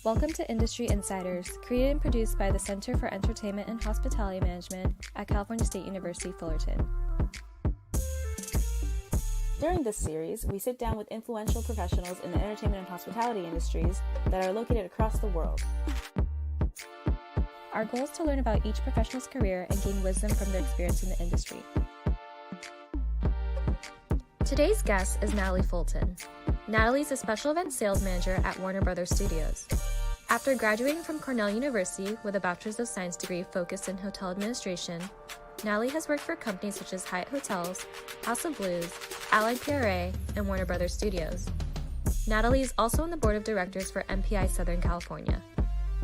Welcome to Industry Insiders, created and produced by the Center for Entertainment and Hospitality Management at California State University, Fullerton. During this series, we sit down with influential professionals in the entertainment and hospitality industries that are located across the world. Our goal is to learn about each professional's career and gain wisdom from their experience in the industry. Today's guest is Natalie Fulton. Natalie is a special events sales manager at Warner Brothers Studios. After graduating from Cornell University with a Bachelor's of Science degree focused in hotel administration, Natalie has worked for companies such as Hyatt Hotels, House of Blues, Allied PRA, and Warner Brothers Studios. Natalie is also on the board of directors for MPI Southern California.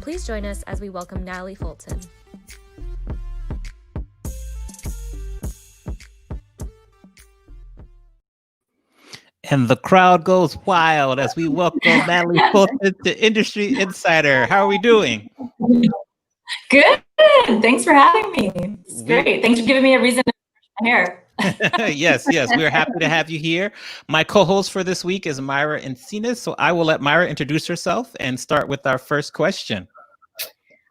Please join us as we welcome Natalie Fulton. And the crowd goes wild as we welcome Natalie Fulton to Industry Insider. How are we doing? Good. Thanks for having me. It's great. Thanks for giving me a reason to brush my hair. Yes. We're happy to have you here. My co-host for this week is Myra Encinas, so I will let Myra introduce herself and start with our first question.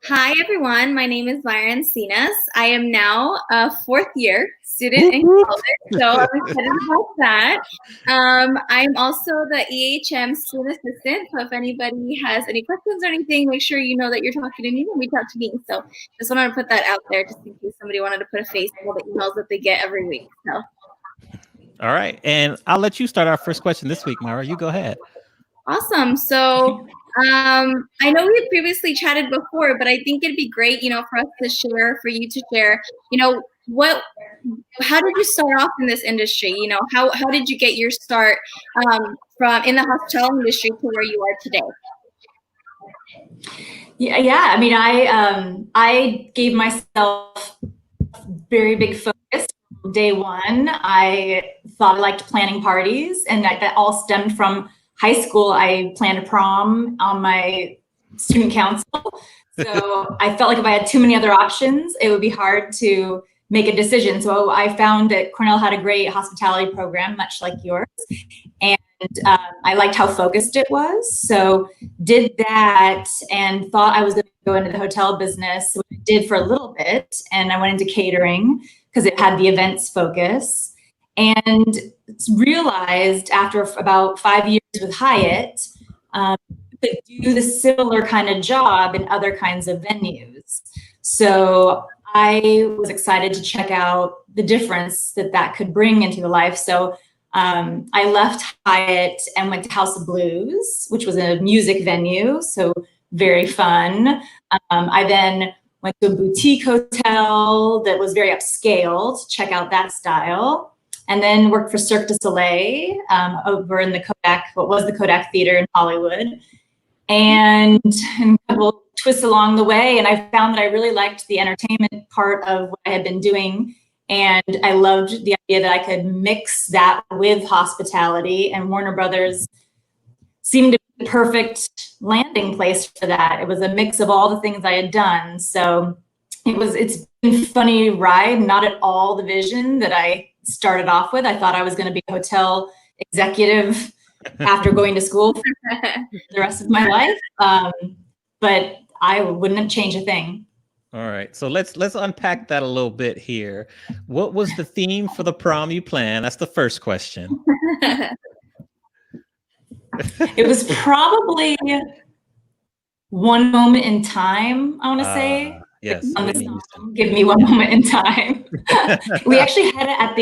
Hi, everyone. My name is Myra Encinas. I am now a fourth year student in college, so I'm excited about that. I'm also the EHM student assistant, so if anybody has any questions or anything, make sure you know that you're talking to me when we talk to me. So just wanted to put that out there just in case somebody wanted to put a face on all the emails that they get every week. So. All right, and I'll let you start our first question this week, Myra. You go ahead. Awesome. So I know we had previously chatted before, but I think it'd be great, for us to share, for you to share, how did you start off in this industry? How did you get your start from in the hospitality industry to where you are today? Yeah. I mean, I gave myself very big focus from day one. I thought I liked planning parties, and that all stemmed from high school. I planned a prom on my student council. So I felt like if I had too many other options, it would be hard to make a decision. So I found that Cornell had a great hospitality program, much like yours. And I liked how focused it was. So did that and thought I was going to go into the hotel business, which I did for a little bit. And I went into catering because it had the events focus. And realized after about 5 years with Hyatt, to do the similar kind of job in other kinds of venues. So I was excited to check out the difference that could bring into your life. So I left Hyatt and went to House of Blues, which was a music venue. So very fun. I then went to a boutique hotel that was very upscale to check out that style. And then worked for Cirque du Soleil over in the what was the Kodak Theater in Hollywood. And a couple twists along the way. And I found that I really liked the entertainment part of what I had been doing. And I loved the idea that I could mix that with hospitality. And Warner Brothers seemed to be the perfect landing place for that. It was a mix of all the things I had done. So it's been a funny ride, not at all the vision that I started off with. I thought I was going to be a hotel executive after going to school for the rest of my life. But I wouldn't change a thing. All right. So let's unpack that a little bit here. What was the theme for the prom you planned? That's the first question. It was probably One Moment in Time, I want to say. Yes. Give me one moment in time. We actually had it at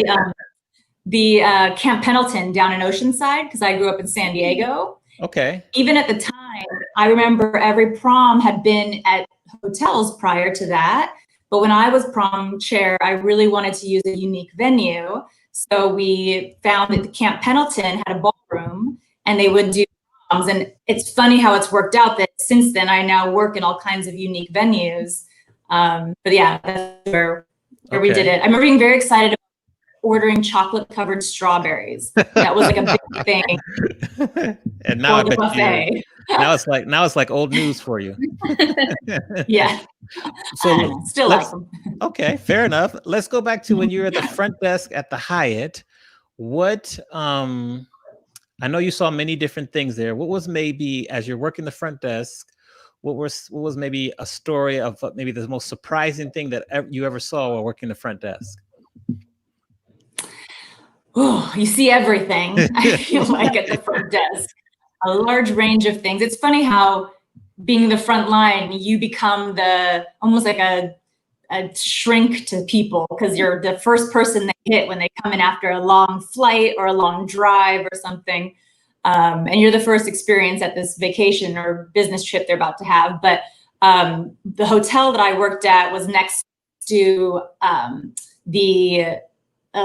the Camp Pendleton down in Oceanside because I grew up in San Diego. Okay. Even at the time, I remember every prom had been at hotels prior to that. But when I was prom chair, I really wanted to use a unique venue. So we found that the Camp Pendleton had a ballroom and they would do proms. And it's funny how it's worked out that since then I now work in all kinds of unique venues. But yeah, that's where we did it. I remember being very excited about ordering chocolate covered strawberries. That was like a big thing. And now the buffet. Now it's like old news for you. Yeah. So still like them. Okay, fair enough. Let's go back to when you were at the front desk at the Hyatt. What I know you saw many different things there. What was maybe as you're working the front desk, what was maybe a story of maybe the most surprising thing that you ever saw while working the front desk? Oh, you see everything. I feel like at the front desk, a large range of things. It's funny how being the front line, you become almost like a shrink to people, because you're the first person they hit when they come in after a long flight or a long drive or something. And you're the first experience at this vacation or business trip they're about to have. But the hotel that I worked at was next to a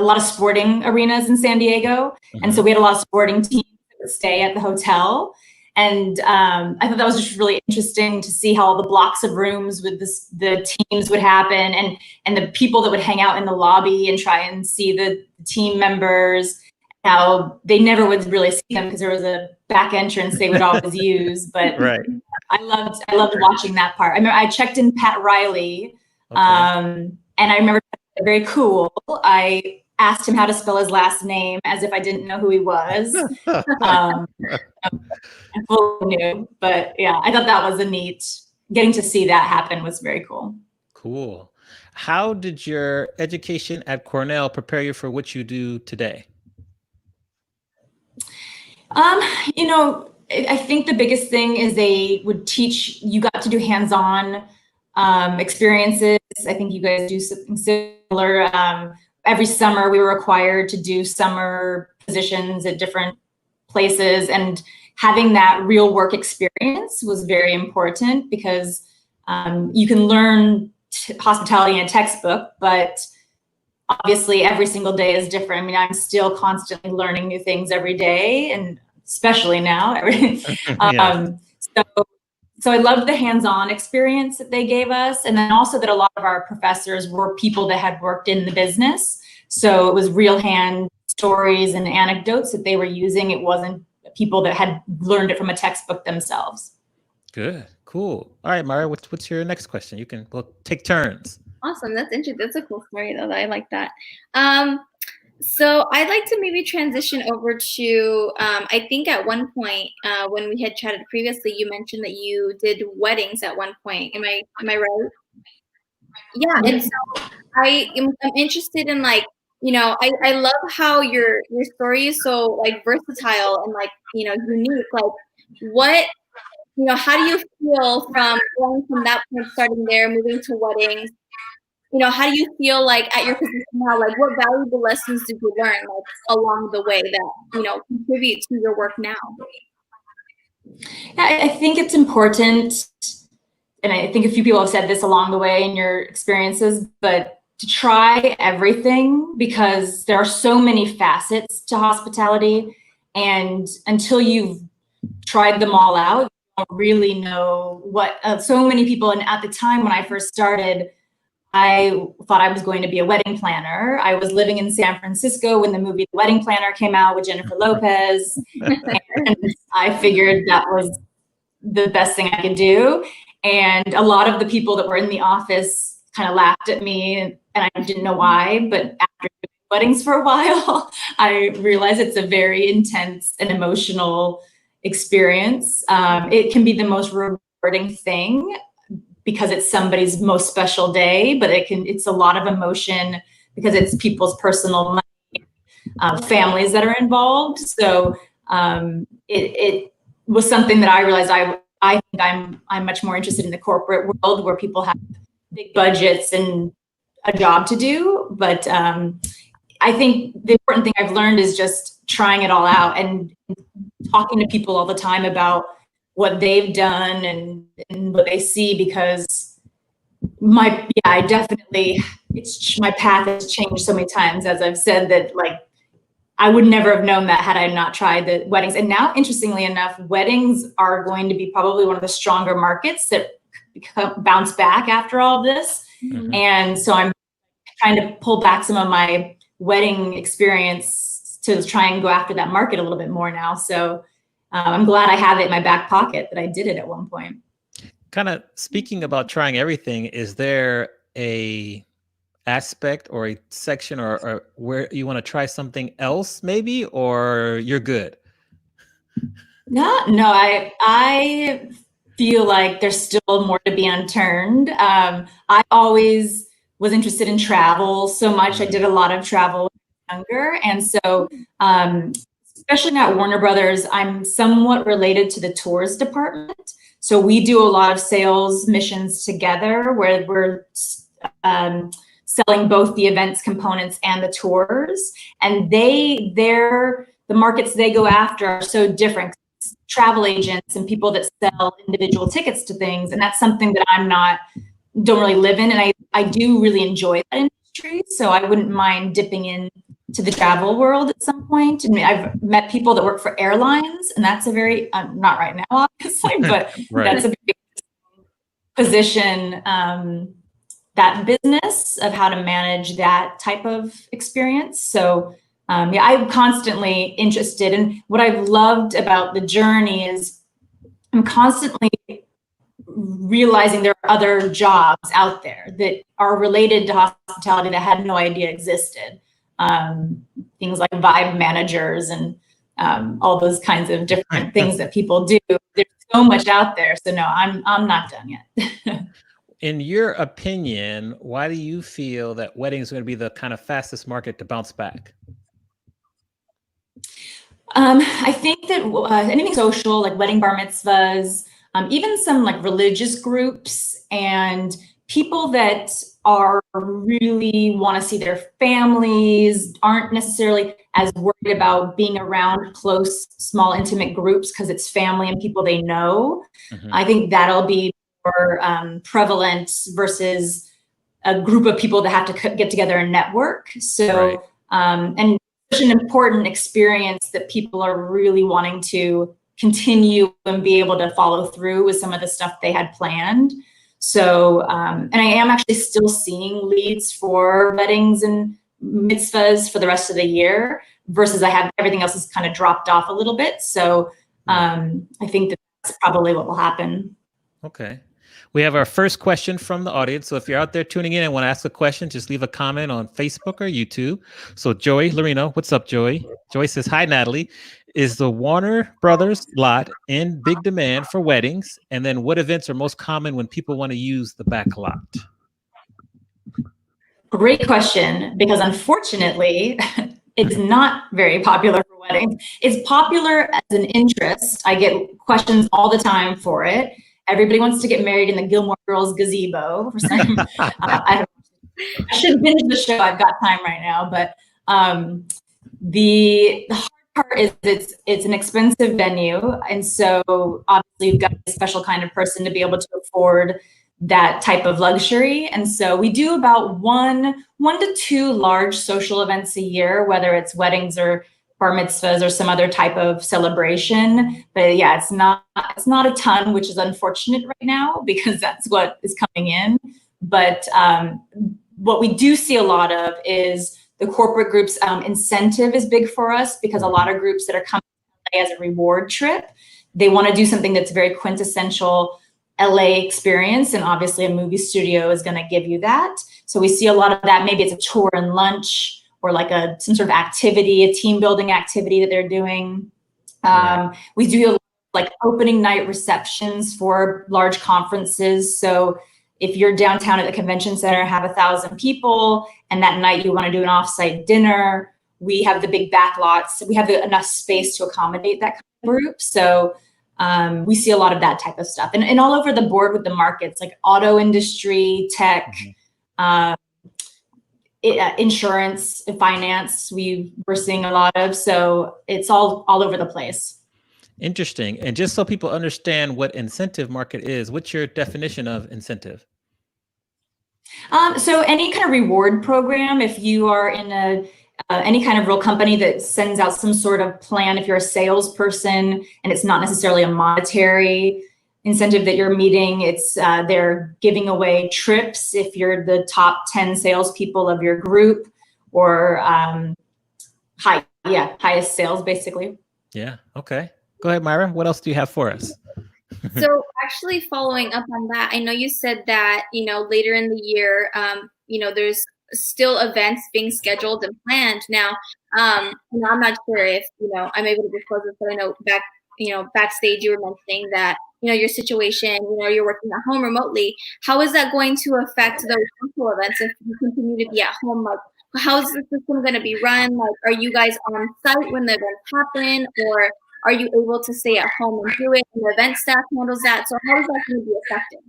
lot of sporting arenas in San Diego. Mm-hmm. And so we had a lot of sporting teams that would stay at the hotel. And I thought that was just really interesting to see how all the blocks of rooms with the teams would happen, and the people that would hang out in the lobby and try and see the team members, how they never would really see them because there was a back entrance they would always use. But right. I loved watching that part. I remember I checked in Pat Riley, Okay. and I remember very cool. I asked him how to spell his last name as if I didn't know who he was. I fully knew, but yeah, I thought that was getting to see that happen was very cool. Cool. How did your education at Cornell prepare you for what you do today? I think the biggest thing is they would teach, you got to do hands-on experiences. I think you guys do something similar. Every summer we were required to do summer positions at different places, and having that real work experience was very important, because you can learn hospitality in a textbook, but obviously every single day is different. I mean, I'm still constantly learning new things every day, and especially now. Yeah. So I loved the hands-on experience that they gave us. And then also that a lot of our professors were people that had worked in the business. So it was real hand stories and anecdotes that they were using. It wasn't people that had learned it from a textbook themselves. Good. Cool. All right, Myra, what's your next question? We'll take turns. Awesome. That's interesting. That's a cool story, though. I like that. So I'd like to maybe transition over to, I think at one point when we had chatted previously, you mentioned that you did weddings at one point. Am I right? Yeah. And so I'm interested in, like, I love how your story is so, like, versatile and, like, unique. Like, how do you feel from going from that point, starting there, moving to weddings? How do you feel like at your position now? Like, what valuable lessons did you learn, like, along the way that, contribute to your work now? Yeah, I think it's important, and I think a few people have said this along the way in your experiences, but to try everything, because there are so many facets to hospitality, and until you've tried them all out, you don't really know what so many people. And at the time when I first started, I thought I was going to be a wedding planner. I was living in San Francisco when the movie The Wedding Planner came out with Jennifer Lopez. And I figured that was the best thing I could do. And a lot of the people that were in the office kind of laughed at me, and I didn't know why. But after doing weddings for a while, I realized it's a very intense and emotional experience. It can be the most rewarding thing, because it's somebody's most special day, but it's a lot of emotion because it's people's personal money, families that are involved. So it was something that I realized I think I'm much more interested in the corporate world, where people have big budgets and a job to do. But I think the important thing I've learned is just trying it all out and talking to people all the time about what they've done and what they see, because my path has changed so many times, as I've said, that, like, I would never have known that had I not tried the weddings. And now, interestingly enough, weddings are going to be probably one of the stronger markets that bounce back after all of this. Mm-hmm. And so I'm trying to pull back some of my wedding experience to try and go after that market a little bit more now. So I'm glad I have it in my back pocket that I did it at one point. Kind of speaking about trying everything, is there a aspect or a section or where you want to try something else maybe, or you're good? No, I feel like there's still more to be unturned. I always was interested in travel so much. I did a lot of travel when I was younger. And so, especially now at Warner Brothers, I'm somewhat related to the tours department. So we do a lot of sales missions together where we're selling both the events components and the tours. And the markets they go after are so different. Travel agents and people that sell individual tickets to things. And that's something that don't really live in. And I do really enjoy that industry. So I wouldn't mind dipping in to the travel world at some point. And I've met people that work for airlines, and that's a very, not right now, obviously, but right. That's a big position, that business of how to manage that type of experience. So I'm constantly interested. And what I've loved about the journey is I'm constantly realizing there are other jobs out there that are related to hospitality that I had no idea existed. Things like vibe managers and all those kinds of different things that people do. There's so much out there. So no, I'm not done yet. In your opinion, why do you feel that weddings are going to be the kind of fastest market to bounce back? I think that anything social, like wedding bar mitzvahs, even some like religious groups and people that are really want to see their families, aren't necessarily as worried about being around close, small, intimate groups because it's family and people they know. I think that'll be more prevalent versus a group of people that have to get together and network. So, and such an important experience that people are really wanting to continue and be able to follow through with some of the stuff they had planned. So, and I am actually still seeing leads for weddings and mitzvahs for the rest of the year versus everything else has kind of dropped off a little bit. So I think that's probably what will happen. Okay. We have our first question from the audience. So if you're out there tuning in and want to ask a question, just leave a comment on Facebook or YouTube. So Joey Lorino, what's up, Joey? Joey says, hi, Natalie. Is the Warner Brothers lot in big demand for weddings? And then what events are most common when people want to use the back lot? Great question, because unfortunately, it's not very popular for weddings. It's popular as an interest. I get questions all the time for it. Everybody wants to get married in the Gilmore Girls gazebo. I should binge the show. I've got time right now, but the hard part is it's an expensive venue, and so obviously you've got a special kind of person to be able to afford that type of luxury. And so we do about one to two large social events a year, whether it's weddings or bar mitzvahs or some other type of celebration. But yeah, it's not a ton, which is unfortunate right now because that's what is coming in. But what we do see a lot of is the corporate groups. Incentive is big for us because a lot of groups that are coming as a reward trip, they want to do something that's very quintessential LA experience. And obviously a movie studio is going to give you that. So we see a lot of that. Maybe it's a tour and lunch or like some sort of activity, a team building activity that they're doing. We do like opening night receptions for large conferences. So if you're downtown at the convention center, have 1,000 people, and that night you want to do an offsite dinner, we have the big back lots. We have enough space to accommodate that kind of group. So we see a lot of that type of stuff. And all over the board with the markets, like auto industry, tech, insurance, finance, we're seeing a lot of. So it's all over the place. Interesting. And just so people understand what incentive market is, what's your definition of incentive? So any kind of reward program, if you are in any kind of real company that sends out some sort of plan, if you're a salesperson and it's not necessarily a monetary incentive that you're meeting, it's they're giving away trips if you're the top 10 salespeople of your group, or highest sales basically. Yeah. Okay. Go ahead, Myra. What else do you have for us? So actually following up on that, I know you said that, later in the year, there's still events being scheduled and planned. Now, I'm not sure if, I'm able to disclose this, but I know backstage you were mentioning that your situation, you're working at home remotely, how is that going to affect those virtual events if you continue to be at home? Like, how is the system going to be run? Like, are you guys on site when the events happen, or are you able to stay at home and do it, and the event staff handles that? So how is that going to be affected?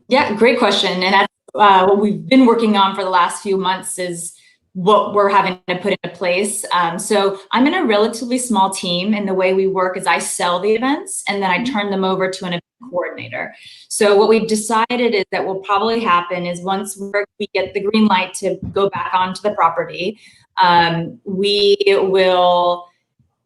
Yeah, great question. And that's what we've been working on for the last few months is what we're having to put into place. So I'm in a relatively small team, and the way we work is I sell the events and then I turn them over to an event coordinator. So what we've decided is that will probably happen is once we get the green light to go back onto the property, we will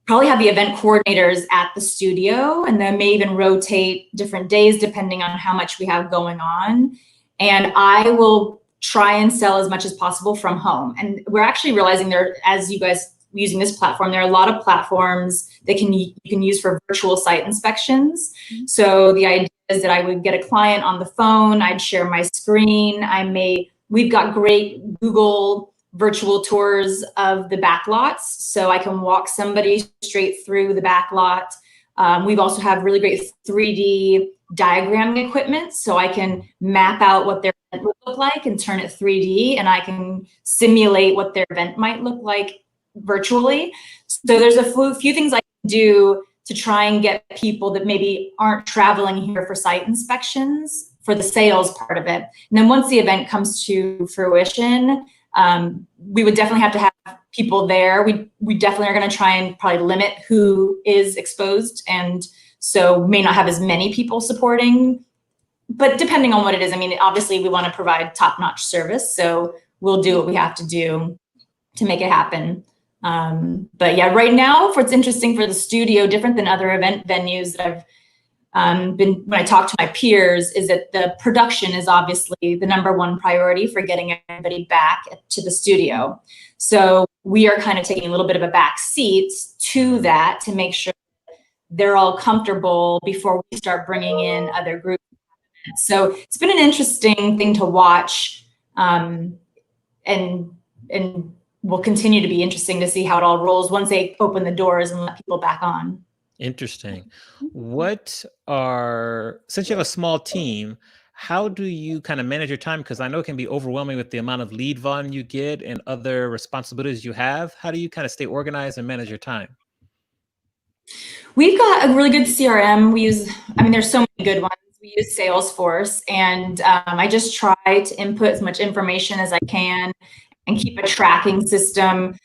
probably have the event coordinators at the studio, and then may even rotate different days depending on how much we have going on. And I will try and sell as much as possible from home. And we're actually realizing there, as you guys using this platform, there are a lot of platforms that you can use for virtual site inspections. So the idea is that I would get a client on the phone, I'd share my screen, we've got great Google virtual tours of the back lots, so I can walk somebody straight through the back lot. We've also have really great 3D diagramming equipment, so I can map out what their event would look like and turn it 3D, and I can simulate what their event might look like virtually. So there's a few things I can do to try and get people that maybe aren't traveling here for site inspections for the sales part of it. And then once the event comes to fruition, we would definitely have to have people there. We definitely are going to try and probably limit who is exposed, and so may not have as many people supporting, but depending on what it is, I mean, obviously we want to provide top-notch service, so we'll do what we have to do to make it happen. But yeah, right now, what's interesting for the studio, different than other event venues that I've when I talk to my peers, is that the production is obviously the #1 priority for getting everybody back to the studio. So we are kind of taking a little bit of a back seat to that to make sure they're all comfortable before we start bringing in other groups. So it's been an interesting thing to watch, and will continue to be interesting to see how it all rolls once they open the doors and let people back on. Interesting. Since you have a small team, how do you kind of manage your time? Because I know it can be overwhelming with the amount of lead volume you get and other responsibilities you have. How do you kind of stay organized and manage your time? We've got a really good CRM. There's so many good ones. We use Salesforce, and I just try to input as much information as I can and keep a tracking system,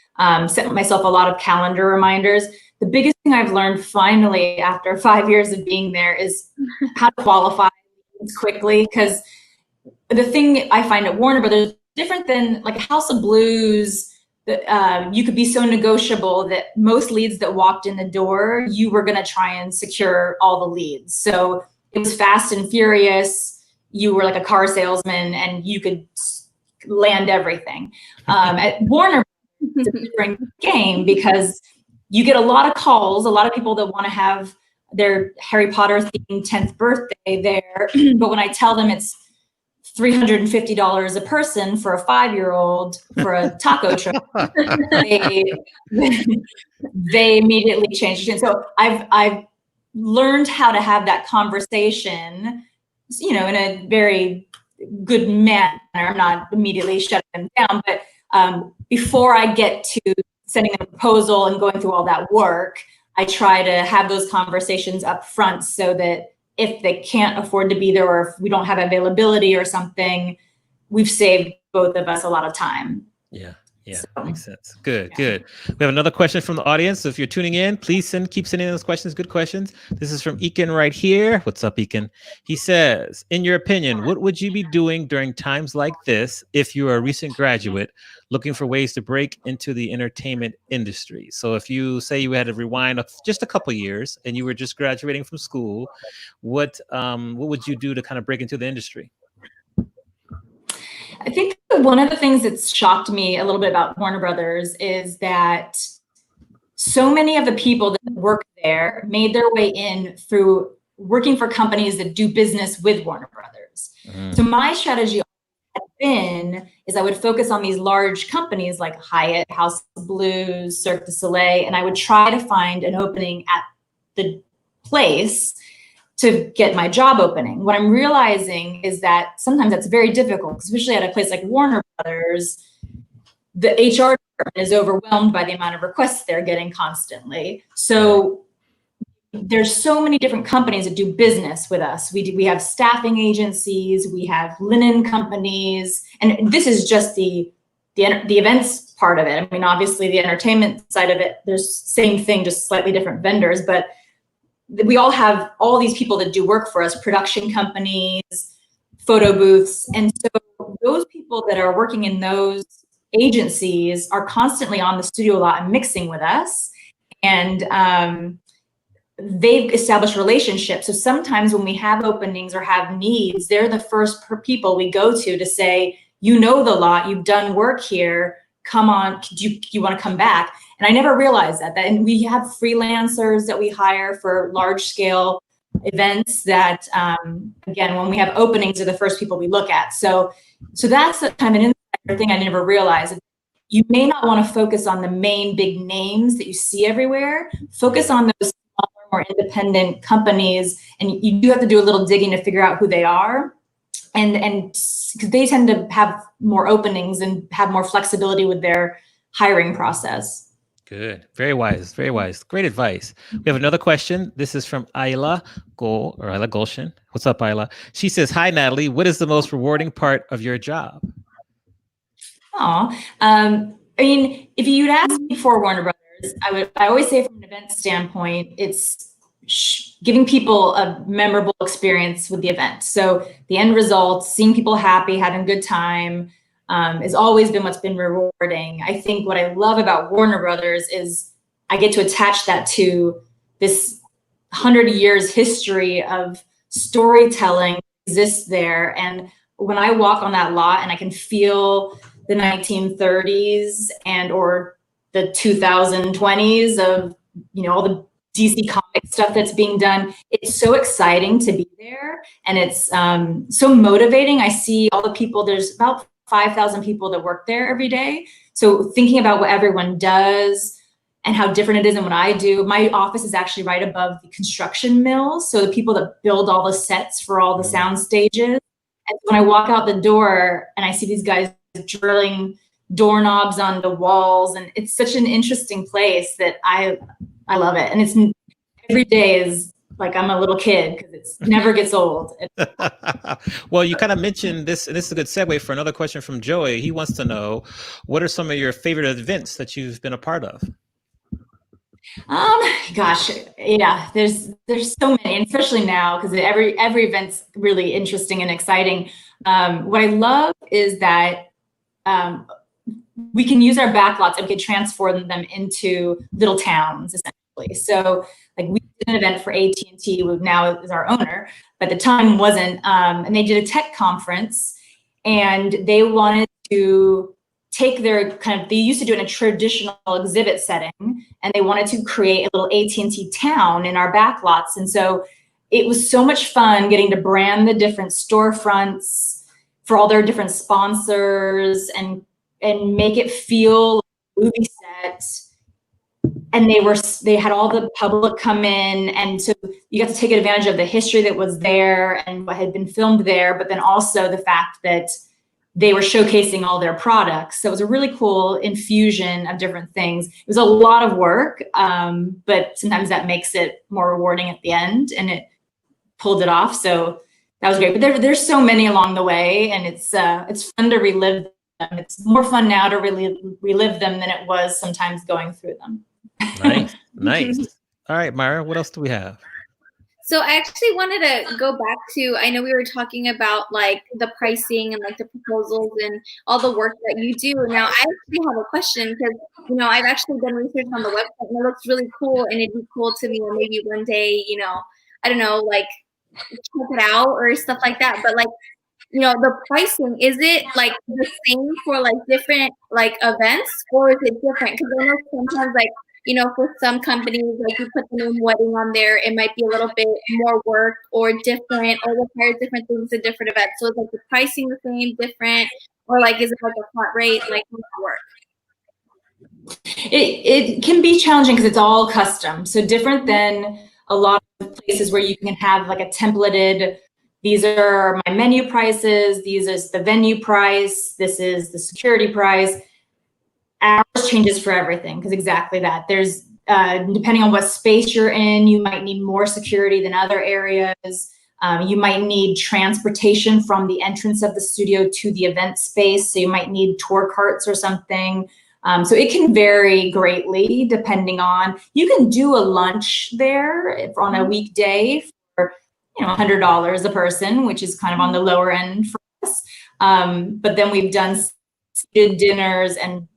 set myself a lot of calendar reminders. The biggest thing I've learned finally after 5 years of being there is how to qualify quickly, because the thing I find at Warner Brothers, different than like a House of Blues, that you could be so negotiable that most leads that walked in the door, you were going to try and secure all the leads. So it was fast and furious. You were like a car salesman and you could land everything. At Warner, it's a different game because you get a lot of calls, a lot of people that want to have their Harry Potter themed 10th birthday there. But when I tell them it's $350 a person for a 5-year-old for a taco truck, they immediately changed it. So I've learned how to have that conversation, in a very good manner. I'm not immediately shutting them down, but before I get to sending a proposal and going through all that work, I try to have those conversations up front so that if they can't afford to be there or if we don't have availability or something, we've saved both of us a lot of time. Yeah, makes sense. Good. We have another question from the audience. So if you're tuning in, please keep sending in those questions. Good questions. This is from Eakin right here. What's up, Eakin? He says, in your opinion, what would you be doing during times like this if you are a recent graduate looking for ways to break into the entertainment industry? So if you say you had to rewind just a couple years and you were just graduating from school, what would you do to kind of break into the industry? I think one of the things that's shocked me a little bit about Warner Brothers is that so many of the people that work there made their way in through working for companies that do business with Warner Brothers. So my strategy is I would focus on these large companies like Hyatt, House of Blues, Cirque du Soleil, and I would try to find an opening at the place to get my job opening. What I'm realizing is that sometimes that's very difficult, especially at a place like Warner Brothers. The HR department is overwhelmed by the amount of requests they're getting constantly. So there's so many different companies that do business with us. We have staffing agencies, we have linen companies, and this is just the events part of it. I mean, obviously the entertainment side of it, there's same thing, just slightly different vendors, but we all have all these people that do work for us, production companies, photo booths. And so those people that are working in those agencies are constantly on the studio lot and mixing with us. And they've established relationships. So sometimes when we have openings or have needs, they're the first people we go to say, you know the lot, you've done work here, come on, you want to come back? And I never realized that. And we have freelancers that we hire for large scale events that, again, when we have openings, are the first people we look at. So that's the kind of an insider thing I never realized. You may not want to focus on the main big names that you see everywhere. Focus on those smaller, more independent companies, and you do have to do a little digging to figure out who they are. And because they tend to have more openings and have more flexibility with their hiring process. Good. Very wise. Very wise. Great advice. We have another question. This is from Ayla Golshin. What's up, Ayla? She says, hi, Natalie. What is the most rewarding part of your job? I mean, if you'd asked me before Warner Brothers, I always say from an event standpoint, it's giving people a memorable experience with the event. So the end result, seeing people happy, having a good time, has always been what's been rewarding. I think what I love about Warner Brothers is I get to attach that to this 100 years history of storytelling exists there. And when I walk on that lot and I can feel the 1930s and or the 2020s of, all the DC comic stuff that's being done, it's so exciting to be there. And it's so motivating. I see all the people, there's about 5,000 people that work there every day. So thinking about what everyone does and how different it is than what I do. My office is actually right above the construction mill. So the people that build all the sets for all the sound stages. And when I walk out the door and I see these guys drilling doorknobs on the walls, and it's such an interesting place that I love it. And it's every day is like I'm a little kid because it never gets old. Well, you kind of mentioned this, and this is a good segue for another question from Joey. He wants to know, what are some of your favorite events that you've been a part of? Gosh, yeah, there's so many, and especially now because every event's really interesting and exciting. What I love is that we can use our backlots and we can transform them into little towns, essentially. So like we did an event for AT&T, who now is our owner, but at the time wasn't, and they did a tech conference, and they wanted to take their they used to do it in a traditional exhibit setting, and they wanted to create a little AT&T town in our backlots. And so it was so much fun getting to brand the different storefronts for all their different sponsors and make it feel like a movie set. And they had all the public come in, and so you got to take advantage of the history that was there and what had been filmed there, but then also the fact that they were showcasing all their products. So it was a really cool infusion of different things. It was a lot of work, but sometimes that makes it more rewarding at the end, and it pulled it off. So that was great. But there's so many along the way, and it's fun to relive them. It's more fun now to really relive them than it was sometimes going through them. Nice. All right, Myra, what else do we have? So I actually wanted to go back to, I know we were talking about like the pricing and like the proposals and all the work that you do. Now I actually have a question because, I've actually done research on the website and it looks really cool, and it'd be cool to me maybe one day, I don't know, like check it out or stuff like that. But like, the pricing, is it like the same for like different like events, or is it different? Because I know sometimes like, for some companies, like you put the name wedding on there, it might be a little bit more work or different or requires different things at different events. So is like the pricing the same, different, or like is it like a flat rate? Like how does that work? It can be challenging because it's all custom. So different than a lot of places where you can have like a templated, these are my menu prices, these is the venue price, this is the security price. Ours changes for everything, because exactly that. There's, depending on what space you're in, you might need more security than other areas. You might need transportation from the entrance of the studio to the event space. So you might need tour carts or something. So it can vary greatly depending on, you can do a lunch there if on a weekday for, $100 a person, which is kind of on the lower end for us. But then we've done seated dinners and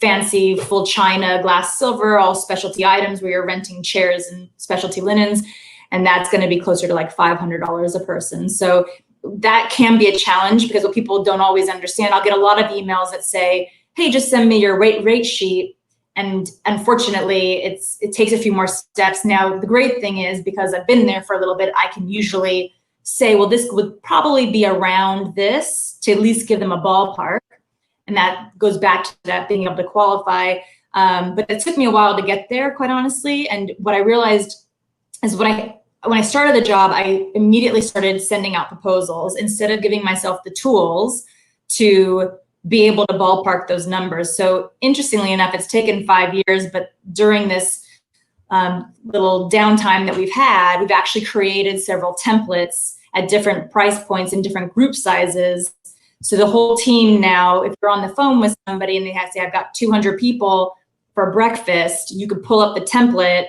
fancy full china, glass, silver, all specialty items where you're renting chairs and specialty linens. And that's going to be closer to like $500 a person. So that can be a challenge, because what people don't always understand, I'll get a lot of emails that say, hey, just send me your rate sheet. And unfortunately, it takes a few more steps. Now, the great thing is, because I've been there for a little bit, I can usually say, well, this would probably be around this, to at least give them a ballpark. And that goes back to that being able to qualify. But it took me a while to get there, quite honestly. And what I realized is when I started the job, I immediately started sending out proposals instead of giving myself the tools to be able to ballpark those numbers. So interestingly enough, it's taken 5 years, but during this little downtime that we've had, we've actually created several templates at different price points and different group sizes. So the whole team now, if you're on the phone with somebody and they have to say, I've got 200 people for breakfast, you could pull up the template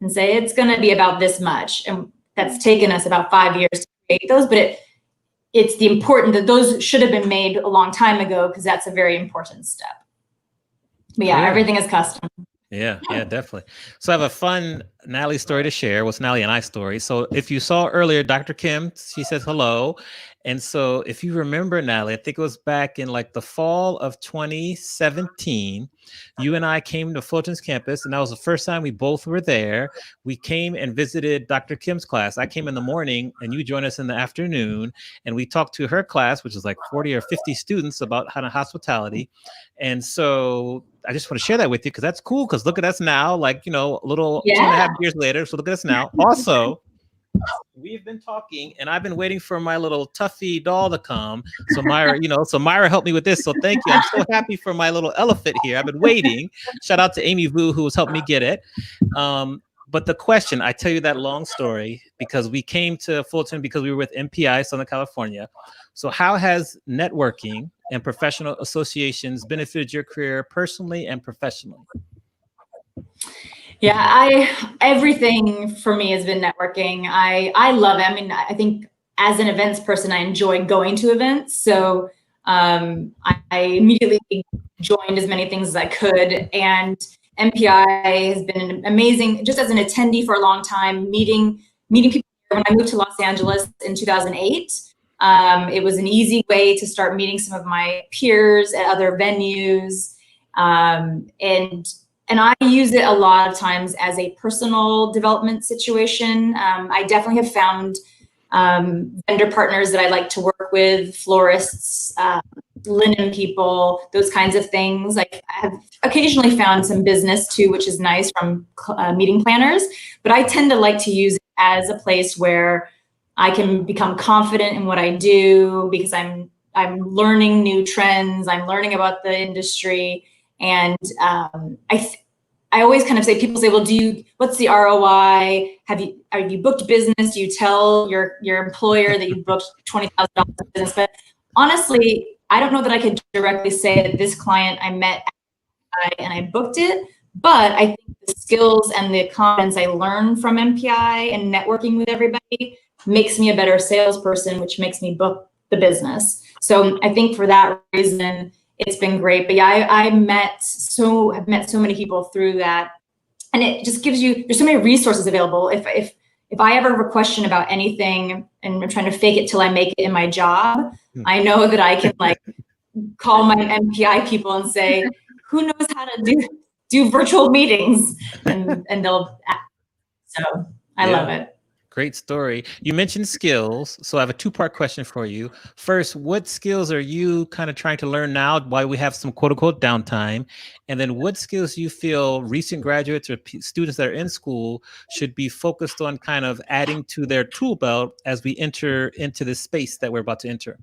and say, it's going to be about this much. And that's taken us about 5 years to create those, but it's the important that those should have been made a long time ago, because that's a very important step. But yeah, everything is custom. Yeah, definitely. So I have a fun Natalie story to share. What's Natalie and I story. So if you saw earlier, Dr. Kim, she says hello. And so if you remember, Natalie, I think it was back in like the fall of 2017, you and I came to Fulton's campus, and that was the first time we both were there. We came and visited Dr. Kim's class. I came in the morning and you joined us in the afternoon, and we talked to her class, which is like 40 or 50 students, about how to hospitality. And so I just want to share that with you, because that's cool. Because look at us now, like, a little 2.5 years later. So look at us now. Also, we've been talking, and I've been waiting for my little Tuffy doll to come. So Myra helped me with this. So thank you. I'm so happy for my little elephant here. I've been waiting. Shout out to Amy Vu, who has helped me get it. But the question, I tell you that long story because we came to Fulton because we were with MPI, Southern California. So how has networking and professional associations benefited your career personally and professionally? Yeah, everything for me has been networking. I love it. I mean, I think as an events person, I enjoy going to events. So I immediately joined as many things as I could. And MPI has been an amazing, just as an attendee for a long time, meeting people. When I moved to Los Angeles in 2008, it was an easy way to start meeting some of my peers at other venues. And I use it a lot of times as a personal development situation. I definitely have found vendor partners that I like to work with, florists, linen people, those kinds of things. Like, I have occasionally found some business too, which is nice, from meeting planners. But I tend to like to use it as a place where I can become confident in what I do, because I'm learning new trends. I'm learning about the industry. And I always kind of say, people say, well, what's the ROI? Have you booked business? Do you tell your employer that you booked $20,000 business? But honestly, I don't know that I could directly say that this client I met and I booked it, but I think the skills and the confidence I learned from MPI and networking with everybody makes me a better salesperson, which makes me book the business. So I think for that reason, it's been great. But yeah, I've met so many people through that. And it just gives you, there's so many resources available. If I ever have a question about anything and I'm trying to fake it till I make it in my job, I know that I can like call my MPI people and say, who knows how to do virtual meetings, and they'll, so I love it. Great story. You mentioned skills, so I have a two-part question for you. First, what skills are you kind of trying to learn now while we have some quote-unquote downtime? And then what skills do you feel recent graduates or students that are in school should be focused on kind of adding to their tool belt as we enter into this space that we're about to enter?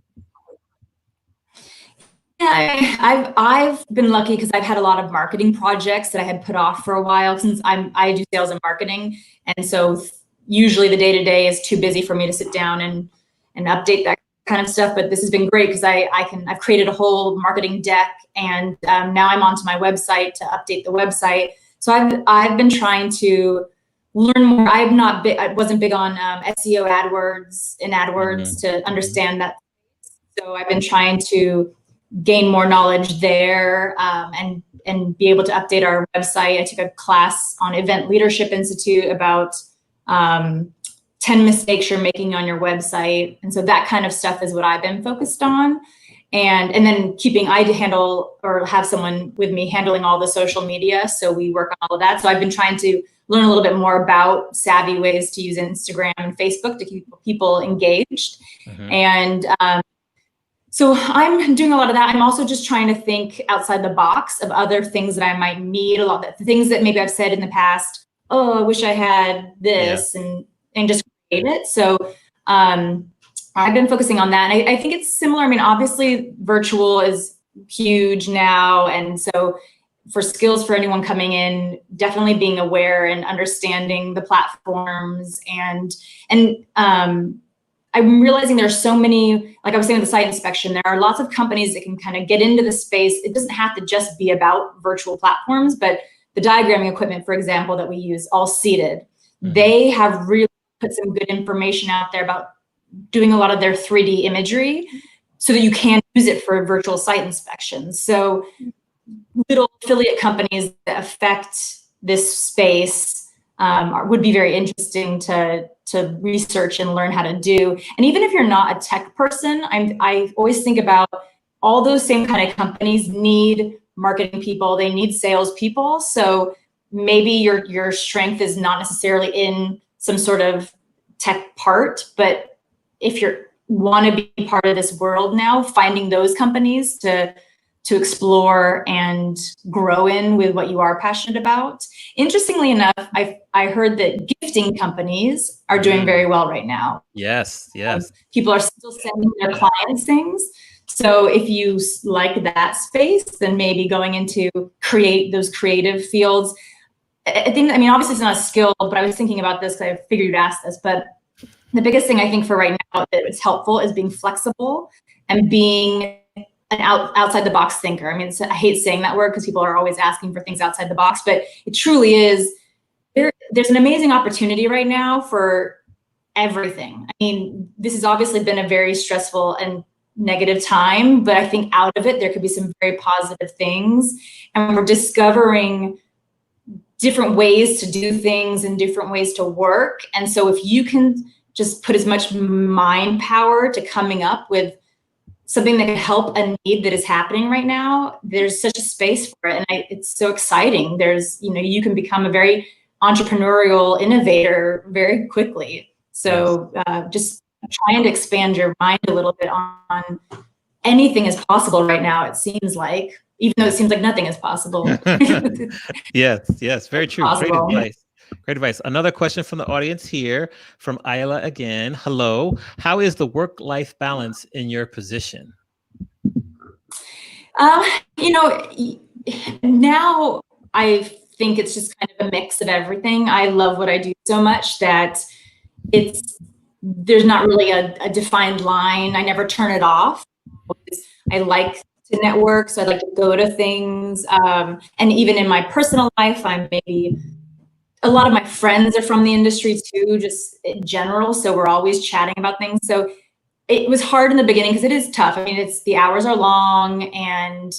Yeah, I've been lucky because I've had a lot of marketing projects that I had put off for a while since I do sales and marketing, and so usually the day-to-day is too busy for me to sit down and update that kind of stuff. But this has been great because I've created a whole marketing deck, and now I'm onto my website to update the website. So I've been trying to learn more. I wasn't big on SEO AdWords to understand that. So I've been trying to gain more knowledge there, and be able to update our website. I took a class on Event Leadership Institute about 10 mistakes you're making on your website. And so that kind of stuff is what I've been focused on. And then I handle or have someone with me handling all the social media. So we work on all of that. So I've been trying to learn a little bit more about savvy ways to use Instagram and Facebook to keep people engaged. And so I'm doing a lot of that. I'm also just trying to think outside the box of other things that I might need, a lot of the things that maybe I've said in the past, oh, I wish I had this, and just create it. So I've been focusing on that. And I think it's similar. I mean, obviously virtual is huge now. And so for skills for anyone coming in, definitely being aware and understanding the platforms. And I'm realizing there's so many, like I was saying with the site inspection, there are lots of companies that can kind of get into the space. It doesn't have to just be about virtual platforms, but the diagramming equipment, for example, that we use, all seated, they have really put some good information out there about doing a lot of their 3D imagery so that you can use it for virtual site inspections. So little affiliate companies that affect this space would be very interesting to research and learn how to do. And even if you're not a tech person, I always think about all those same kind of companies need marketing people, they need sales people. So maybe your strength is not necessarily in some sort of tech part, but if you want to be part of this world now, finding those companies to explore and grow in with what you are passionate about. Interestingly enough, I heard that gifting companies are doing very well right now. Yes. People are still sending their clients things. So if you like that space, then maybe going into those creative fields. I mean, obviously it's not a skill, but I was thinking about this because I figured you'd ask this, but the biggest thing I think for right now that is helpful is being flexible and being an outside the box thinker. I mean, I hate saying that word because people are always asking for things outside the box, but it truly is. There's an amazing opportunity right now for everything. I mean, this has obviously been a very stressful and negative time, but I think out of it, there could be some very positive things. And we're discovering different ways to do things and different ways to work. And so if you can just put as much mind power to coming up with something that can help a need that is happening right now, there's such a space for it. And it's so exciting. You can become a very entrepreneurial innovator very quickly. So just trying to expand your mind a little bit on anything is possible right now, it seems like, even though it seems like nothing is possible. Yes, very true. Great advice. Another question from the audience here, from Ayla again. Hello. How is the work-life balance in your position? Now I think it's just kind of a mix of everything. I love what I do so much that there's not really a defined line. I never turn it off. I like to network, so I like to go to things. And even in my personal life, a lot of my friends are from the industry too, just in general. So we're always chatting about things. So it was hard in the beginning because it is tough. I mean, the hours are long, and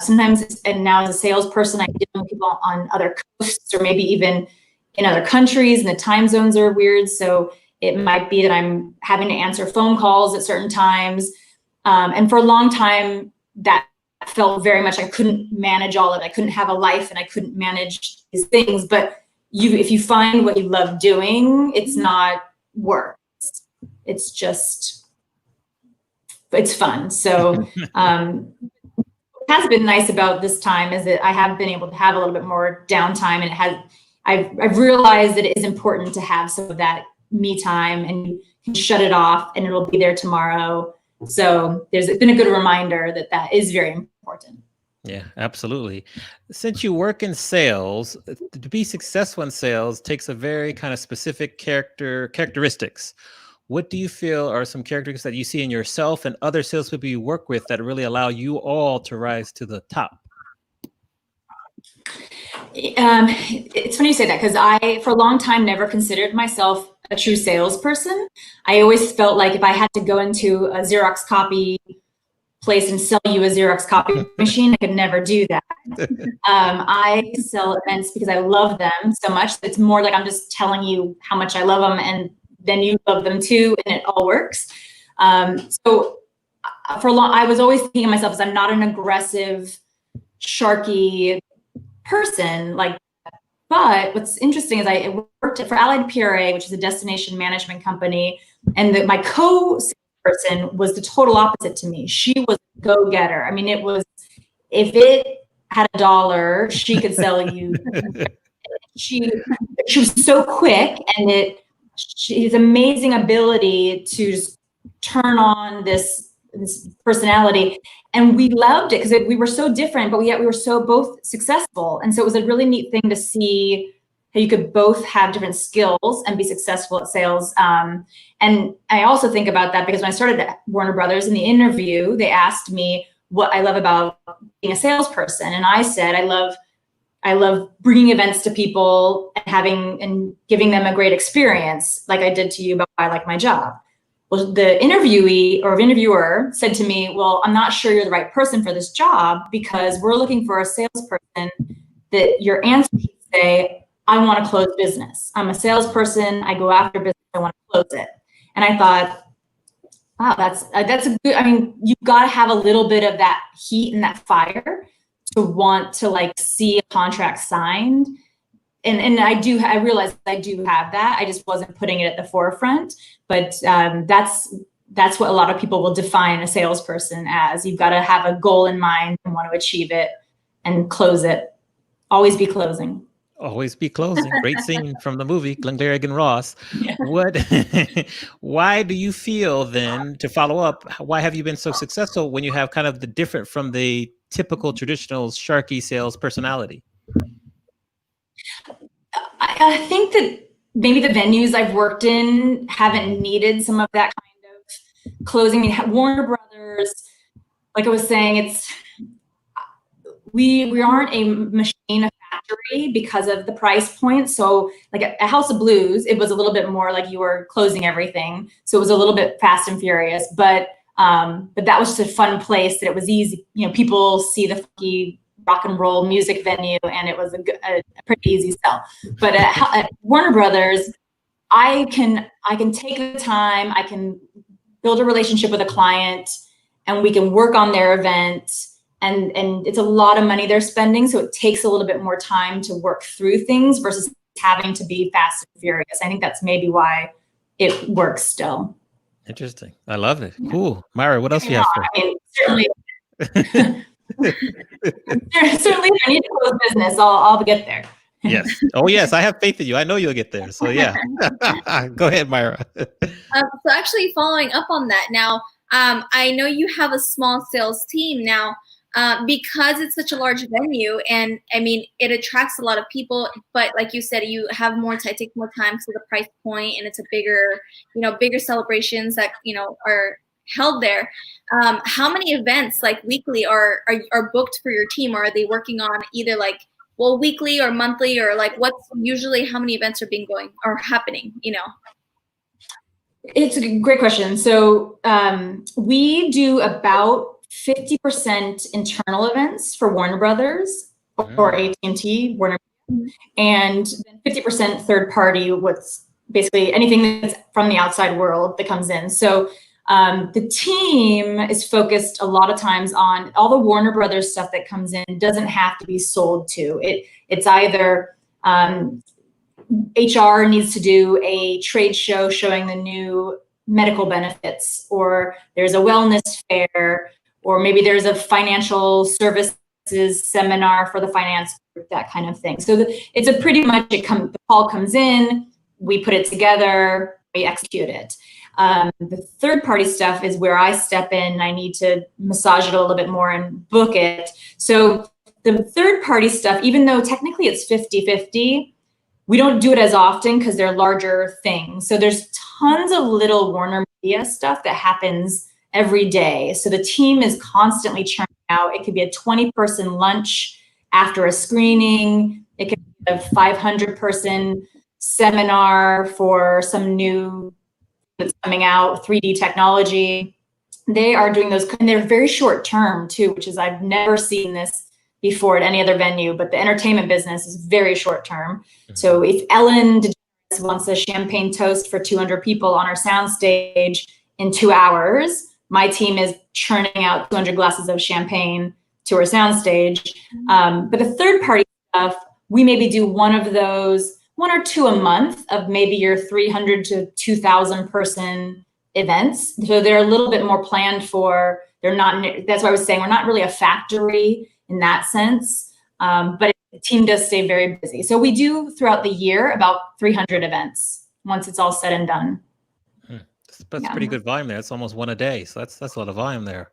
sometimes, and now as a salesperson, I deal with people on other coasts or maybe even in other countries, and the time zones are weird. So it might be that I'm having to answer phone calls at certain times. And for a long time, that felt very much I couldn't manage all of it. I couldn't have a life and I couldn't manage these things. But if you find what you love doing, it's not work. It's fun. So what has been nice about this time is that I have been able to have a little bit more downtime, and I've realized that it is important to have some of that me time, and you can shut it off and it'll be there tomorrow. So there's been a good reminder that is very important. Yeah, absolutely. Since you work in sales, to be successful in sales takes a very kind of specific characteristics. What do you feel are some characteristics that you see in yourself and other salespeople you work with that really allow you all to rise to the top? It's funny you say that, because I, for a long time, never considered myself a true salesperson. I always felt like if I had to go into a Xerox copy place and sell you a Xerox copy machine, I could never do that. I sell events because I love them so much. It's more like I'm just telling you how much I love them, and then you love them too, and it all works. So for a long, I was always thinking of myself as I'm not an aggressive, sharky person. But what's interesting is I worked for Allied PRA, which is a destination management company, and my co-salesperson was the total opposite to me. She was a go-getter. I mean, it was, if it had $1, she could sell you. She was so quick, and she's amazing ability to just turn on this personality, and we loved it because we were so different, but yet we were so both successful. And so it was a really neat thing to see how you could both have different skills and be successful at sales. And I also think about that because when I started at Warner Brothers, in the interview, they asked me what I love about being a salesperson, and I said I love bringing events to people and giving them a great experience, like I did to you about why I like my job. Well, the interviewer said to me, well, I'm not sure you're the right person for this job, because we're looking for a salesperson that your answer should say, I want to close business. I'm a salesperson. I go after business. I want to close it. And I thought, wow, that's a good, I mean, you've got to have a little bit of that heat and that fire to want to see a contract signed. And I realized I do have that. I just wasn't putting it at the forefront. But that's what a lot of people will define a salesperson as. You've got to have a goal in mind and want to achieve it and close it. Always be closing. Always be closing. Great scene from the movie, Glengarry and Ross. Yeah. Why do you feel then, to follow up, why have you been so successful when you have kind of the different from the typical traditional sharky sales personality? I think that maybe the venues I've worked in haven't needed some of that kind of closing. I mean, Warner Brothers, like I was saying, we aren't a machine, a factory, because of the price point. So like at House of Blues, it was a little bit more like you were closing everything. So it was a little bit fast and furious, but that was just a fun place that it was easy. You know, people see the funky rock and roll music venue, and it was a pretty easy sell. But at Warner Brothers, I can take the time, I can build a relationship with a client, and we can work on their event. And it's a lot of money they're spending, so it takes a little bit more time to work through things versus having to be fast and furious. I think that's maybe why it works still. Interesting. I love it. Yeah. Cool. Myra, what else do you have for? I mean, certainly. Certainly, if I need to close business, I'll get there. Yes. Oh, yes. I have faith in you. I know you'll get there. So yeah. Go ahead, Myra. So actually, following up on that, now I know you have a small sales team now, because it's such a large venue, and I mean it attracts a lot of people. But like you said, you have more time, take more time to the price point, and it's a bigger celebrations that are held there. How many events weekly are booked for your team, or are they working on either weekly or monthly, or what's usually how many events are happening? It's a great question. So we do about 50% internal events for Warner Brothers or AT&T, Warner, and then 50% third party. What's basically anything that's from the outside world that comes in. So the team is focused a lot of times on all the Warner Brothers stuff that comes in. Doesn't have to be sold to. It's either HR needs to do a trade show showing the new medical benefits, or there's a wellness fair, or maybe there's a financial services seminar for the finance group, that kind of thing. So it's a pretty much, the call comes in, we put it together, we execute it. The third party stuff is where I step in. I need to massage it a little bit more and book it. So the third party stuff, even though technically it's 50-50, we don't do it as often because they're larger things. So there's tons of little Warner Media stuff that happens every day. So the team is constantly churning out. It could be a 20-person lunch after a screening. It could be a 500-person seminar for some new that's coming out, 3D technology. They are doing those, and they're very short term too, which is, I've never seen this before at any other venue, but the entertainment business is very short term. So if Ellen DeGeneres wants a champagne toast for 200 people on our soundstage in 2 hours, my team is churning out 200 glasses of champagne to our soundstage. But the third party stuff, we maybe do one of those, 1 or 2 a month of maybe your 300 to 2,000 person events. So they're a little bit more planned for, they're not, that's why I was saying we're not really a factory in that sense, but the team does stay very busy. So we do throughout the year about 300 events once it's all said and done. That's pretty good volume there. It's almost one a day. So that's a lot of volume there.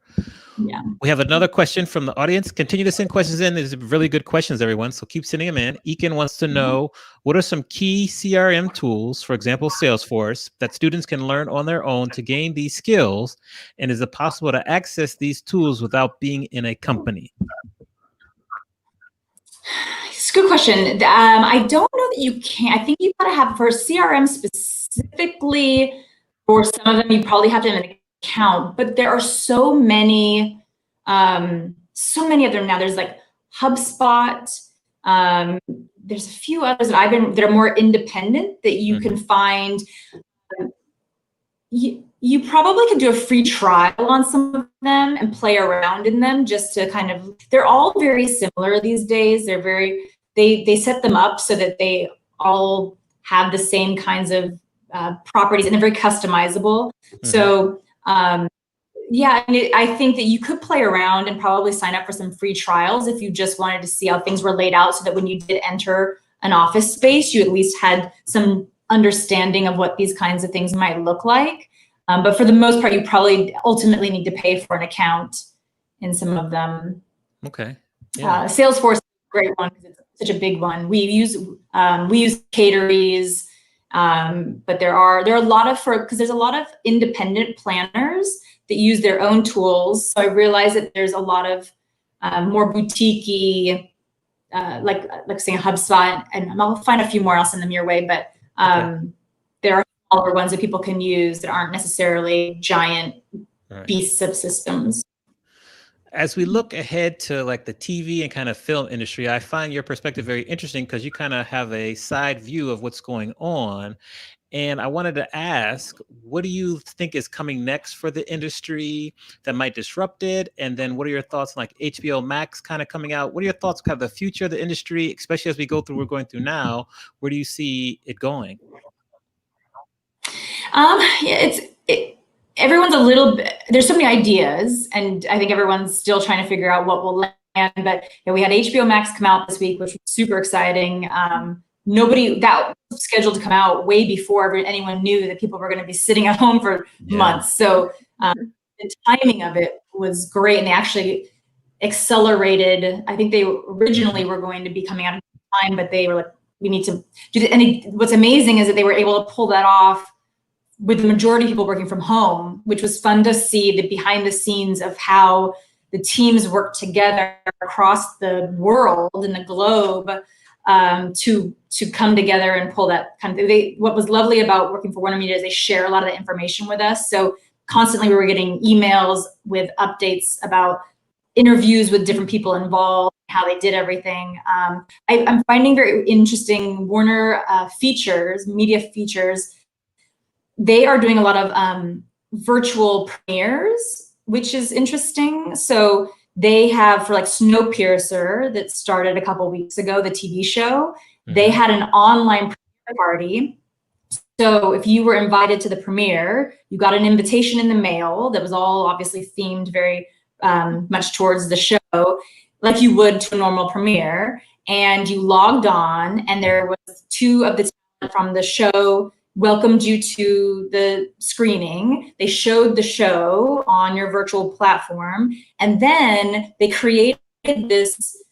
Yeah. We have another question from the audience. Continue to send questions in. These are really good questions, everyone. So keep sending them in. Ekin wants to know, what are some key CRM tools, for example, Salesforce, that students can learn on their own to gain these skills? And is it possible to access these tools without being in a company? It's a good question. I don't know that you can. I think you've got to have, for CRM specifically, for some of them, you probably have to have an account, but there are so many of them now. There's like HubSpot. There's a few others that are more independent that you can find. You probably could do a free trial on some of them and play around in them just to kind of, they're all very similar these days. They're very, they set them up so that they all have the same kinds of properties, and they're very customizable. So yeah, and I think that you could play around and probably sign up for some free trials if you just wanted to see how things were laid out, so that when you did enter an office space, you at least had some understanding of what these kinds of things might look like. But for the most part, you probably ultimately need to pay for an account in some of them. Okay. Yeah. Salesforce is a great one because it's such a big one. We use Cateries, but there are a lot of, because there's a lot of independent planners that use their own tools. So I realize that there's a lot of more boutique-y, like saying HubSpot, and I'll find a few more, I'll send them your way, but there are smaller ones that people can use that aren't necessarily giant beasts of systems. As we look ahead to like the TV and kind of film industry, I find your perspective very interesting because you kind of have a side view of what's going on. And I wanted to ask, what do you think is coming next for the industry that might disrupt it? And then what are your thoughts on like HBO Max kind of coming out? What are your thoughts on kind of the future of the industry, especially as we go through, we're going through now? Where do you see it going? Everyone's a little bit, there's so many ideas, and I think everyone's still trying to figure out what will land. But we had HBO Max come out this week, which was super exciting. That was scheduled to come out way before anyone knew that people were going to be sitting at home for months. So the timing of it was great, and they actually accelerated. I think they originally were going to be coming out at time, but they were like, we need to do it. And what's amazing is that they were able to pull that off with the majority of people working from home, which was fun to see the behind the scenes of how the teams work together across the world and the globe to come together and pull that kind of thing. What was lovely about working for Warner Media is they share a lot of the information with us. So constantly we were getting emails with updates about interviews with different people involved, how they did everything. I'm finding very interesting Warner media features. They are doing a lot of virtual premieres, which is interesting. So they have, for like Snowpiercer that started a couple weeks ago, the TV show, they had an online premiere party. So if you were invited to the premiere, you got an invitation in the mail that was all obviously themed very much towards the show, like you would to a normal premiere. And you logged on, and there was two of the talent from the show welcomed you to the screening. They showed the show on your virtual platform, and then they created this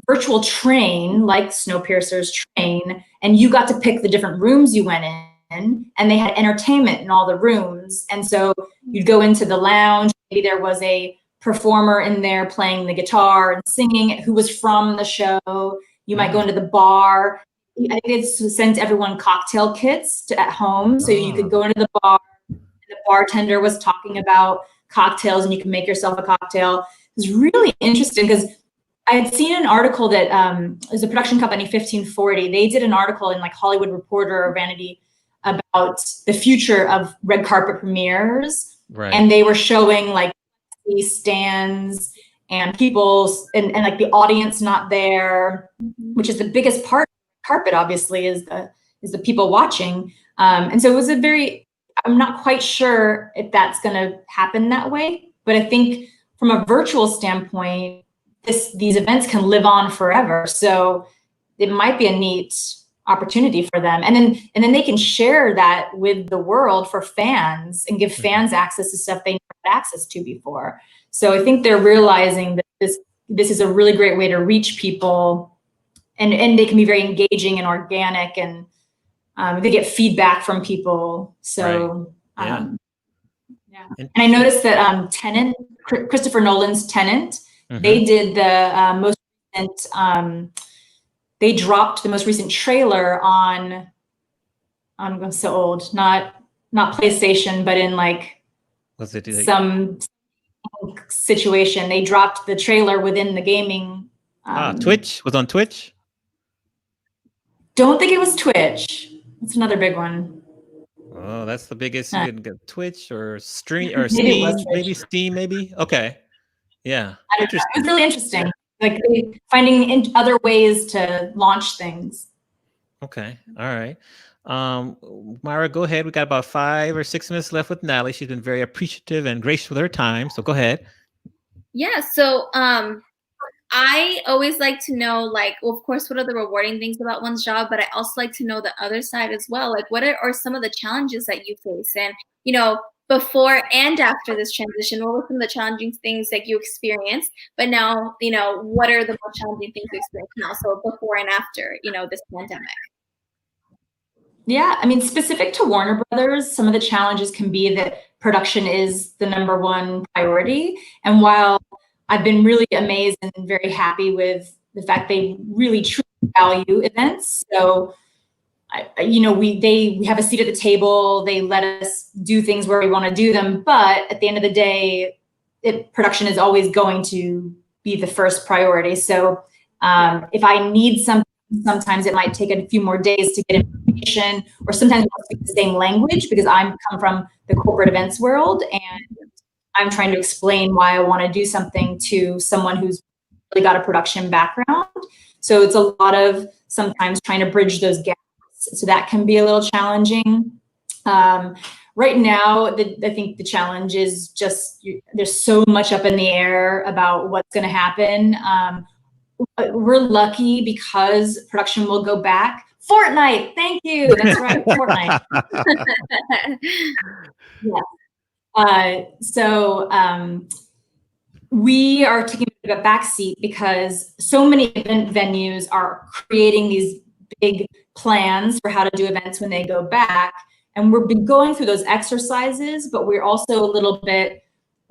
virtual train, like Snowpiercer's train, and you got to pick the different rooms you went in, and they had entertainment in all the rooms. And so you'd go into the lounge, maybe there was a performer in there playing the guitar and singing who was from the show. You might go into the bar. I think it's sent everyone cocktail kits at home, so you could go into the bar, and the bartender was talking about cocktails, and you can make yourself a cocktail. It was really interesting because I had seen an article that there's a production company, 1540. They did an article in like Hollywood Reporter or Vanity about the future of red carpet premieres. Right. And they were showing like these stands and people and like the audience not there, which is the biggest part of carpet, obviously, is the people watching. And so it was I'm not quite sure if that's going to happen that way, but I think from a virtual standpoint, these events can live on forever. So it might be a neat opportunity for them. And then they can share that with the world for fans and give fans access to stuff they never had access to before. So I think they're realizing that this is a really great way to reach people, and they can be very engaging and organic, and they get feedback from people. So right. yeah. And I noticed that Tenet, Christopher Nolan's Tenet, they did the most recent, they dropped the most recent trailer on, I'm so old, not PlayStation, but in like some situation. They dropped the trailer within the gaming. Twitch? Was on Twitch? Don't think it was Twitch. It's another big one. Oh, that's the biggest. You can get Twitch or Stream or Steam, maybe Steam, maybe. Okay. Yeah. It was really interesting. Like finding other ways to launch things. Okay. All right. Myra, go ahead. We got about 5 or 6 minutes left with Natalie. She's been very appreciative and gracious with her time. So go ahead. Yeah. So I always like to know, like, well, of course, what are the rewarding things about one's job, but I also like to know the other side as well. Like, what are some of the challenges that you face? And, before and after this transition, what were some of the challenging things that you experienced? But now, what are the most challenging things you experience now? So before and after, this pandemic. Yeah, I mean, specific to Warner Brothers, some of the challenges can be that production is the #1 priority. And while I've been really amazed and very happy with the fact they really truly value events, so we have a seat at the table. They let us do things where we want to do them, but at the end of the day, production is always going to be the first priority. So if I need something, sometimes it might take a few more days to get information, or sometimes we don't speak the same language because I come from the corporate events world, and I'm trying to explain why I want to do something to someone who's really got a production background. So it's a lot of sometimes trying to bridge those gaps. So that can be a little challenging. Right now, I think the challenge is just there's so much up in the air about what's going to happen. We're lucky because production will go back. Fortnite, thank you. That's right, Fortnite. Yeah. So we are taking a backseat because so many event venues are creating these big plans for how to do events when they go back. And we've been going through those exercises, but we're also we're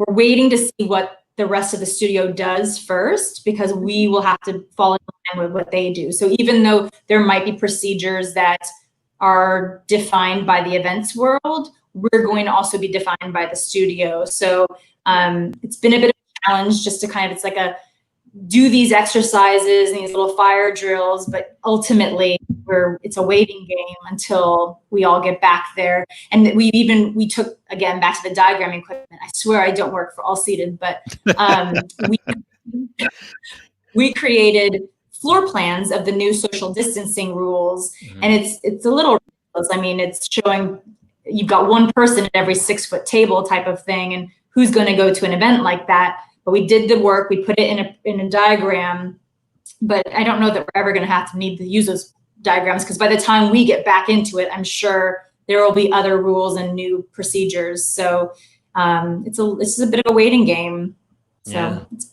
waiting to see what the rest of the studio does first, because we will have to fall in line with what they do. So even though there might be procedures that are defined by the events world, we're going to also be defined by the studio. So it's been a bit of a challenge just to it's like do these exercises and these little fire drills, but ultimately it's a waiting game until we all get back there. And we took, again, back to the diagramming equipment. I swear I don't work for All Seated, but we created floor plans of the new social distancing rules. And it's a little ridiculous. I mean, it's showing you've got one person at every 6-foot table type of thing, and who's going to go to an event like that? But we did the work, we put it in a diagram, but I don't know that we're ever going to need to use those diagrams, because by the time we get back into it, I'm sure there will be other rules and new procedures. So it's just a bit of a waiting game. So it's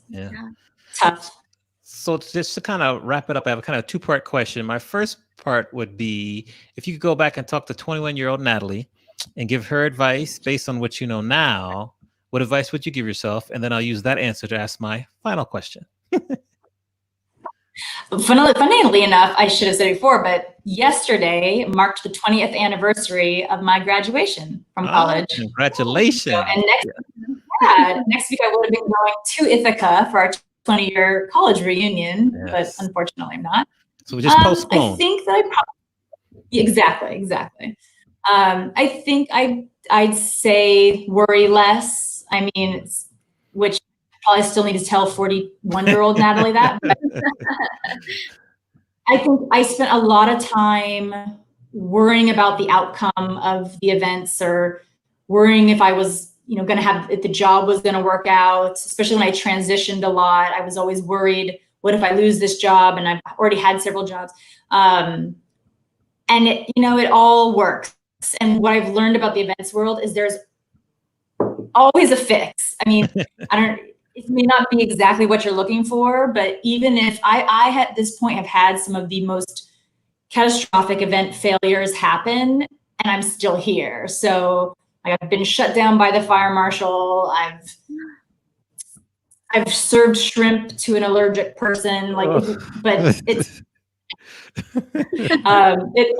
tough. So just to kind of wrap it up, I have a kind of 2-part question. My first part would be, if you could go back and talk to 21-year-old Natalie and give her advice based on what you know now, what advice would you give yourself? And then I'll use that answer to ask my final question. Funnily enough, I should have said it before, but yesterday marked the 20th anniversary of my graduation from college. Congratulations. So, and next week I would have been going to Ithaca for our 20-year college reunion, but unfortunately I'm not. So we just postponed. I think that I probably, exactly. I think I'd say worry less. I mean, which probably still need to tell 41-year-old Natalie that. But I think I spent a lot of time worrying about the outcome of the events, or worrying if I was, going to have, if the job was going to work out, especially when I transitioned a lot. I was always worried, what if I lose this job? And I've already had several jobs. And it all works. And what I've learned about the events world is there's always a fix. I mean, it may not be exactly what you're looking for, but even if I at this point have had some of the most catastrophic event failures happen, and I'm still here. So I've been shut down by the fire marshal. I've served shrimp to an allergic person, but it's it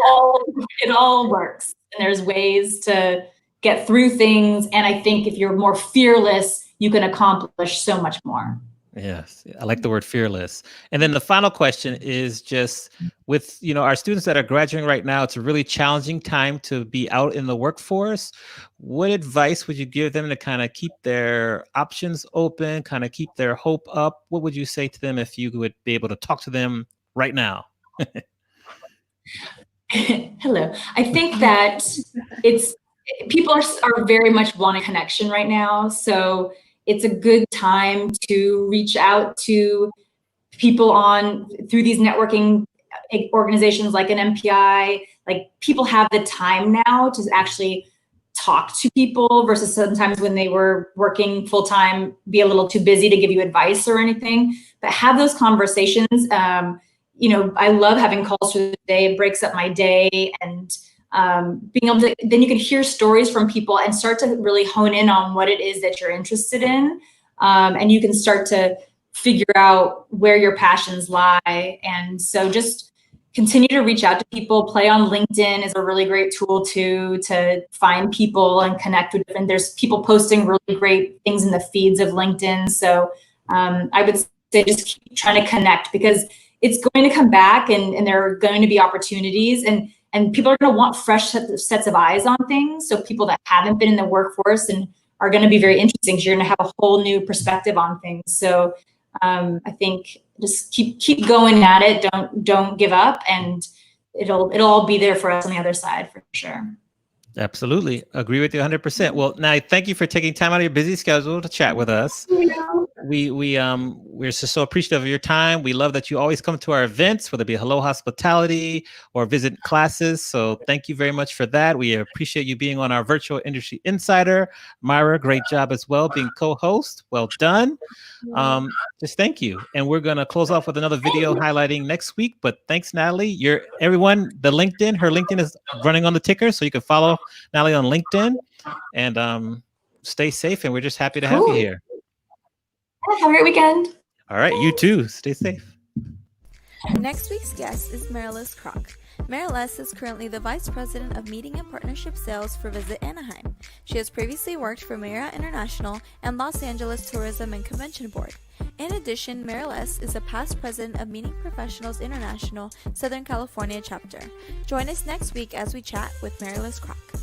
all works, and there's ways to get through things. And I think if you're more fearless, you can accomplish so much more. Yes, I like the word fearless. And then the final question is just with, our students that are graduating right now, it's a really challenging time to be out in the workforce. What advice would you give them to kind of keep their options open, kind of keep their hope up? What would you say to them if you would be able to talk to them right now? Hello. I think that people are very much wanting connection right now. So it's a good time to reach out to people through these networking organizations like an MPI. Like, people have the time now to actually talk to people, versus sometimes when they were working full time, be a little too busy to give you advice or anything. But have those conversations. I love having calls through the day. It breaks up my day, and being able to, then you can hear stories from people and start to really hone in on what it is that you're interested in. And you can start to figure out where your passions lie. And so just continue to reach out to people. Play on LinkedIn is a really great tool too, to find people and connect with them. There's people posting really great things in the feeds of LinkedIn. So I would say just keep trying to connect, because it's going to come back, and there are going to be opportunities, and people are going to want fresh sets of eyes on things. So people that haven't been in the workforce and are going to be very interesting, because you're going to have a whole new perspective on things. So I think just keep going at it. Don't give up, and it'll all be there for us on the other side for sure. Absolutely. Agree with you 100%. Well, now, thank you for taking time out of your busy schedule to chat with us. We're just so appreciative of your time. We love that you always come to our events, whether it be Hello Hospitality or visit classes. So thank you very much for that. We appreciate you being on our Virtual Industry Insider. Myra, great job as well being co-host. Well done. Just thank you. And we're going to close off with another video highlighting next week. But thanks, Natalie. Everyone, her LinkedIn is running on the ticker, so you can follow Natalie on LinkedIn, and stay safe. And we're just happy to have you here. Have a great weekend. All right, you too. Stay safe. Next week's guest is Marilis Kroc. Marilis is currently the Vice President of Meeting and Partnership Sales for Visit Anaheim. She has previously worked for Marriott International and Los Angeles Tourism and Convention Board. In addition, Marilis is a past president of Meeting Professionals International Southern California chapter. Join us next week as we chat with Marilis Kroc.